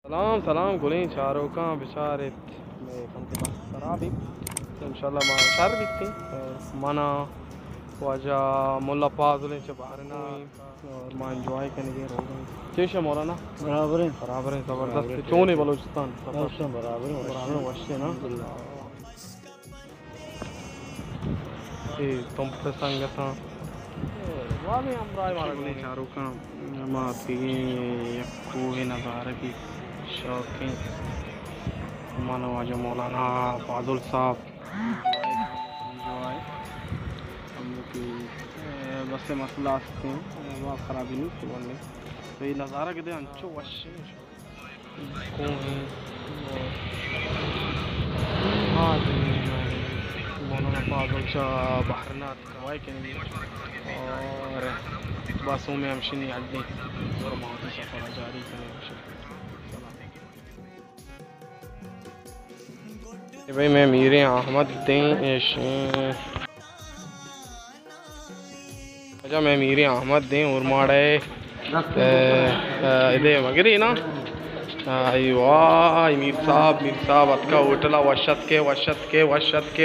सलाम सलाम गुलें चारों का बिचारे में कम के पास खराबी तो इंशाल्लाह मां शार दिखती माना वाजा मुल्ला पाजुले से बाहर ना और मां एंजॉय करने के रोग चेशा मौलाना बराबर है ज़बरदस्त क्यों नहीं बलूचिस्तान बराबर वश्य ना ये तुम पे संगता वाले हमराय मारा गुलें चारों का मां थी कोई नज़ारे की शौकीन मानो आज मौलाना फाजुल साहब हम लोग की बस से मसला आते हैं वहाँ खराबी नहीं थी बोलने तो ये नज़ारा के दे अंचो वश्य को है हाँ मौलाना फाजुल साहब बहरनाथ कवाई के लिए और बसों में हमशी नहीं आदमी और बहुत सफ़र जारी करें भाई मैं मीर अहमद दें अच्छा मैं मीर अहमद दें उर्माड़े इधे मगरी ना वाह मीर साहब अतका होटला वशत के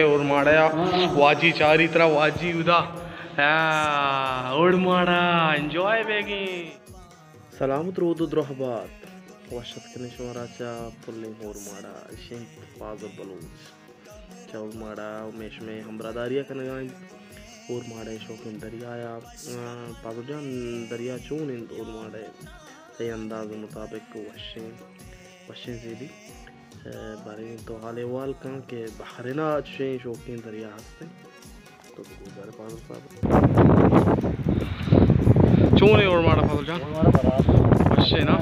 उर्माड़या वाजी चारी तरह वाजी उदा उड़माड़ा एंजॉय बेगी सलामत रोद द्रोहबात वशत के निशवराचा पुल्लिंग उर्माड़ा शेंख फाजुल बलूच चौमाड़ा उमेश में हमरादारिया करने गए उर्माड़े शौकीन दरिया या फाजुल जान दरिया चून इन उर्माड़े सही अंदाज मुताबिक वशें से भी बारे तो हाले वाल का के बहरना शें शौकीन दरिया हंसते तो गुजारे फाजुल साहब चून उर्माड़ा फाजुल जान वशे ना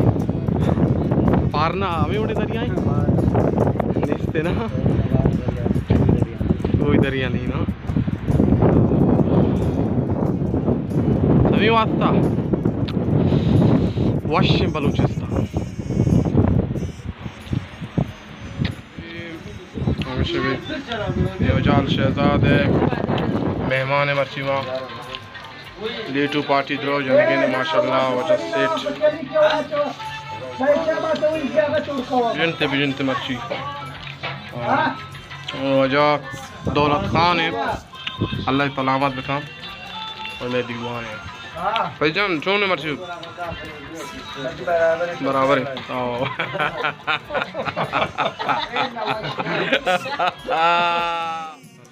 पारना हमें उड़े दरिया निस्ते ना कोई दरिया नहीं ना सभी वास्ता वश्य बलूचिस्तान जाल शहजादे मेहमान मर्चिमा लेटू पार्टी द्रो जनगे माशाल्लाह वजह सेठ बिजनते मर्ची वजह दौलत खान है अल्लाह सलामत बता और मैं दीवान है भाईजान चोने मर्ची बराबर है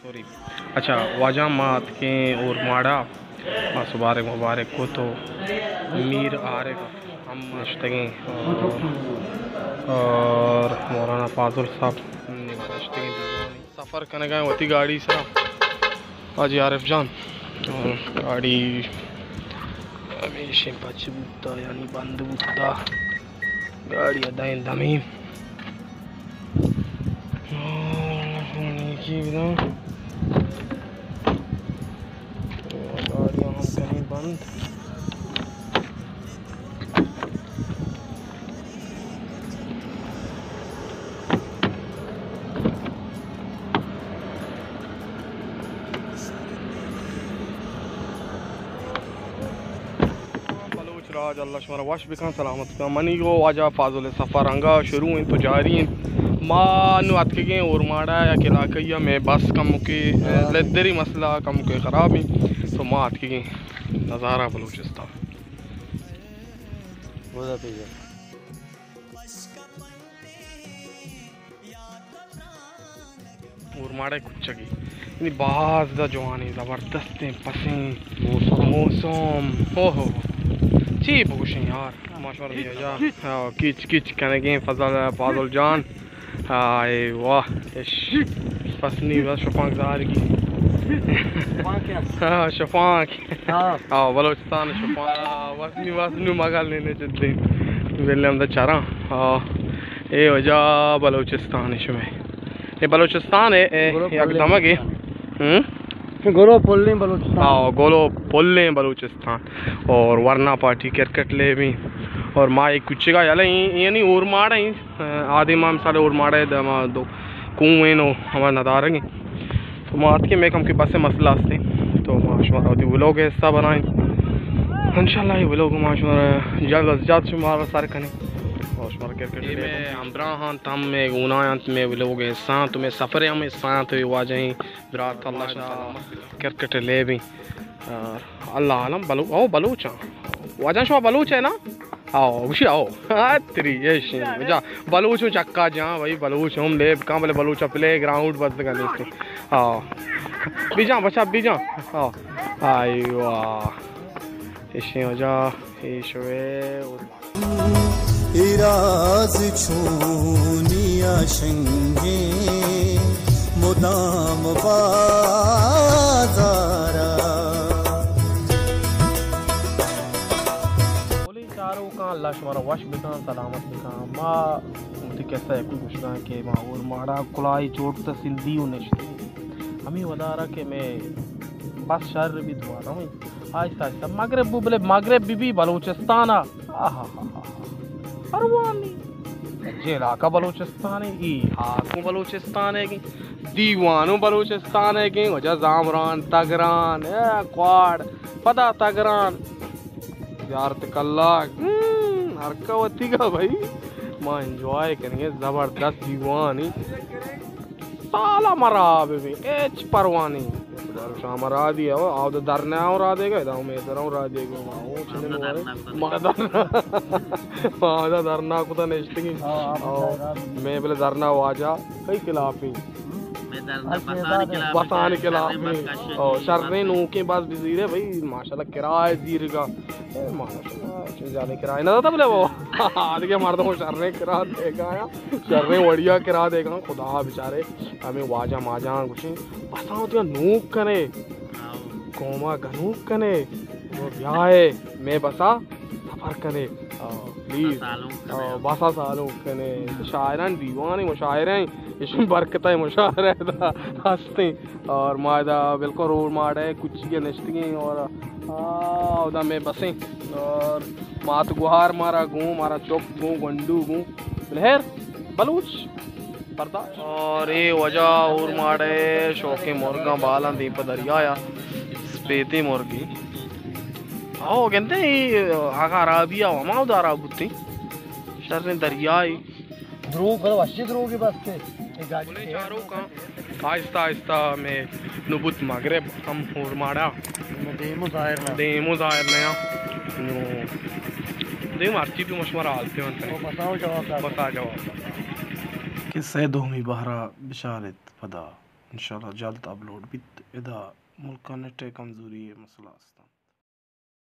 सॉरी अच्छा वाजा मात के और माड़ा मुबारक को तो मीर आरिफ हम मशतगी और मौलाना फाजुल साहब सफ़र करने गए होती गाड़ी सा हाजी आरिफ जान और गाड़ी हमेशा बच बूता यानी बंद बूता गाड़ी अदाइन दमी गाड़ियाँ हम कहीं बंद राज अल्लाह शुमारा वाश बिखान सलामत का मनी को वाजा फाजुल सफ़र अंगा शुरू हैं तो जारी हैं मानु अतके और माड़ा या किला कैया में बस कम के लदरी मसला कम के ख़राब है तो माँ अतके नज़ारा बलूचिस्तान और माड़ा कुछ की बाज दा जवानी ज़बरदस्त पसें मौसम हो जी बहुशें यार माशाल्लाह हाँ किच कहने गए फाजुल जान हाय वाह फसनी बस शफाक ज़ाहिर की हाँ शफाक हाँ बलोचिस्तान शफाक वसनी मगल लेने चलते वेले हम चारा हाँ ये वजह बलोचिस्तान इसमें ये बलोचिस्तान है एकदम के गोलो पोल्ले बलूचिस्तान और वरना पार्टी क्रिकेट ले भी और माँ एक कुछ का यानी और माड़ा ही आधे माँ सारे और माड़ा दो कुएँ नो हमारे नदारेंगे तो मात के मैं कम के पास से मसला आते तो माशा वो लोग हिस्सा बनाए इंशाल्लाह ये लोग माशा जल्द अज जल्द शुमार सारे करें Osmar Kerkete में हमरा han tam में गुनायंत में लोग साथ में सफर में साथ वाजही दरात अल्लाह सलामत Kerkete ले भी अल्लाह आलम बलू ओ बलूच वाजन शो बलूच है ना आओ खुशी आओ तेरी ये जा बलूच चक्का जा भाई बलूच हम ले कहां बोले बलूच प्ले ग्राउंड बस का इसको हां बीजा बच्चा बीजा हां आईवा इसे हो जा ईशवे इराज छूनिया शंगे मुदाम बाजारा बोली चारों का अल्लाह शुमारा वश बिका सलामत बिका माँ मुझे कैसा है कुछ पूछना के माँ और मारा कुलाई चोट से सिंधी उन्हें हमें वदारा के मैं बस शहर भी दुआ रहा हूँ आहिस्ता आहिस्ता मगरब बोले मगरब बीबी बलूचिस्तान आहा अरवानी जेला का बलूचिस्तान है ई हाकू बलूचिस्तान है की दीवानो बलूचिस्तान है की वजह जामरान तगरान क्वाड पता तगरान यार तकल्ला हरकवती का भाई मां एंजॉय करेंगे जबरदस्त दीवानी साला मरा बेबी एच परवानी शाम रा दिया वो आओ तो दरना और रा देगा इधर मैं इधर और रा देगा वो चले मारे मादा दरना को तो नेस्टिंग मैं बोले दरना वाजा कई खिलाफी बसाने के खिलाफ और शर्रे नू के पास बिजीर है भाई माशाल्लाह किराए जीर का माशाल्लाह जाने किराए ना था बोले वो आज के मारता हूँ शर्रे किरा देगा या शर्रे बढ़िया किरा देगा खुदा बेचारे हमें वाजा माजा कुछ बसाओ तो नूक करे कोमा गनूक करे वो ब्याहे मैं बसा सफर करे प्लीज बसा सालों कने शायरान दीवान मुशायरे इसमें बरकत है मुशायरे हंसते और मादा बिल्कुल रोड मार है कुछ के नश्ती और उदा में बसें और मात गुहार मारा गूँ मारा चौक गूँ गंडू गूँ लहर बलूच बर्दाश्त और ये वजह और मारे शौके मुर्गा बाला दीप दरिया स्पेती मुर्गी आओ कहते आगा अराबिया वमा उदारा बुत्ती शर्ने दरियाई ध्रुव मतलब अच्छे ध्रुव के पास के चारों का आहिस्ता आहिस्ता में नुबुत मगरब हम और मारा देमो जाहिर नया देम आरती पे मशवरा आलते हैं बता जवाब किस्से दोमी बहरा बिशारत पदा इंशाल्लाह जल्द अपलोड बित इदा मुल्क नेट कमजोरी है मसला